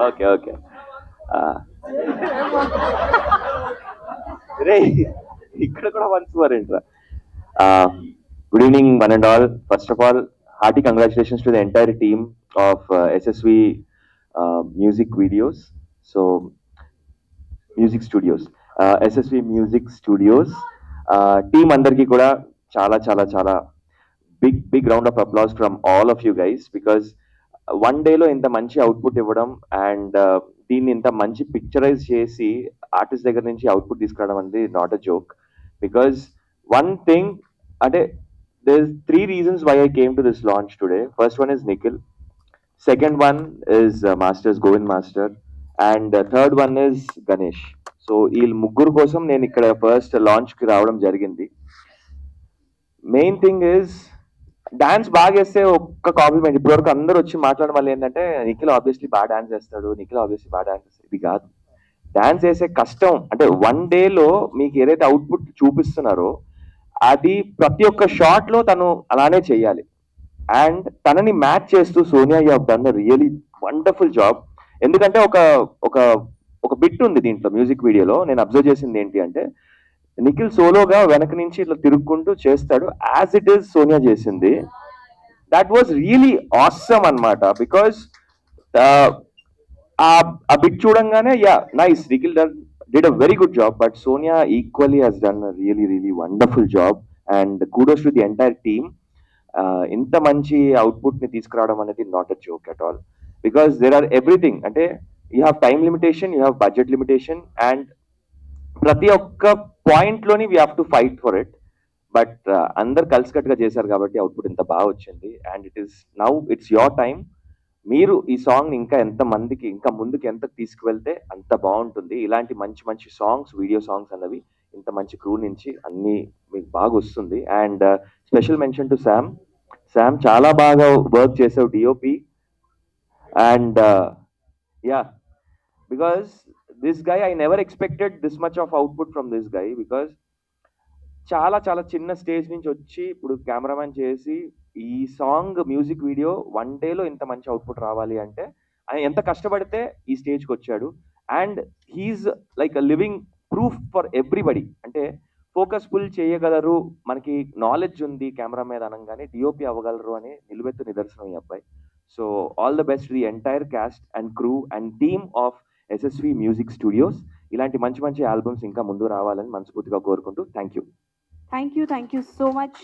Okay okay రే ఇక్కడ కూడా పంచుకోరేంట్రా. Good evening one and all. First of all, hearty congratulations to the entire team of SSV Music Videos. So, Music Studios. SSV Music Studios. Team అందరికి కూడా చాలా చాలా చాలా big round of applause from all of you guys, because one డేలో ఇంత మంచి output ఇవ్వడం and దీన్ని ఇంత మంచి పిక్చరైజ్ చేసి ఆర్టిస్ట్ దగ్గర నుంచి అవుట్పుట్ తీసుకురావడం అనేది not a joke. Because one thing అంటే there's three reasons why I came to this launch today. First one is Nikhil. Second one is Masters Govind Master, and third one is Ganesh. So వీళ్ళు ముగ్గురు కోసం నేను ఇక్కడ first లాంచ్కి రావడం జరిగింది. Main thing is dance బాగా వేస్తే ఒక్క కాంప్లిమెంట్. ఇప్పటివరకు అందరూ వచ్చి మాట్లాడడం వల్ల ఏంటంటే నిఖిల్ ఆబ్వియస్లీ బాగా డాన్స్ చేస్తాడు, నిఖిల్ ఆబ్వియస్లీ బాగా డాన్స్ చేస్తాడు. ఇది కాదు, డాన్స్ వేసే కష్టం అంటే వన్ డేలో మీకు ఏదైతే అవుట్పుట్ చూపిస్తున్నారో అది ప్రతి ఒక్క షాట్ లో తను అలానే చేయాలి. అండ్ తనని మ్యాచ్ చేస్తూ Sonia you have done a really wonderful job. ఎందుకంటే ఒక ఒక ఒక బిట్ ఉంది దీంట్లో మ్యూజిక్ వీడియోలో, నేను అబ్జర్వ్ చేసింది ఏంటి అంటే నిఖిల్ సోలోగా వెనక నుంచి ఇట్లా తిరుక్కుంటూ చేస్తాడు, యాజ్ ఇట్ ఈస్ సోనియా చేసింది. దట్ వాజ్ రియలీ ఆసమ్ అన్నమాట. బికాస్ ఆ బిట్ చూడంగానే yeah nice, Nikhil did a very good job, but Sonia equally has done a really wonderful job, and kudos to the entire team. ఇంత మంచి output ని తీసుకురావడం అనేది not a joke at all, because there are everything. అంటే you have time limitation, you have budget limitation, and ప్రతి ఒక్క point లోని we have to fight for it. But అందరు కలిసికట్టుగా చేశారు కాబట్టి అవుట్పుట్ ఇంత బాగా వచ్చింది. And it is now it's your time. మీరు ఈ సాంగ్ ఇంకా ఎంత మందికి ఇంకా ముందుకు ఎంత తీసుకువెళ్తే అంత బాగుంటుంది. ఇలాంటి మంచి మంచి సాంగ్స్, వీడియో సాంగ్స్ అన్నవి ఇంత మంచి క్రూ నుంచి అన్ని మీకు బాగా వస్తుంది. And special mention to Sam. Sam చాలా బాగా వర్క్ చేసావు DOP. And yeah, because this guy I never expected this much of output from this guy. Because చాలా చాలా చిన్న స్టేజ్ నుంచి వచ్చి ఇప్పుడు కెమెరామెన్ చేసి ఈ సాంగ్ మ్యూజిక్ వీడియో వన్ డేలో ఇంత మంచి అవుట్పుట్ రావాలి అంటే ఆయన ఎంత కష్టపడితే ఈ స్టేజ్కి వచ్చాడు. And he is like a living proof for everybody. అంటే ఫోకస్ ఫుల్ చేయగలరు, మనకి నాలెడ్జ్ ఉంది కెమెరా మీద అనగానే డిఓపి అవ్వగలరు అని నిలువెత్తు నిదర్శనం ఈ అబ్బాయి. So all the best the entire caste and crew and team of SSV music studios. ఇలాంటి మంచి మంచి ఆల్బమ్స్ ఇంకా ముందు రావాలని మనస్ఫూర్తిగా కోరుకుంటూ thank you. Thank you so much,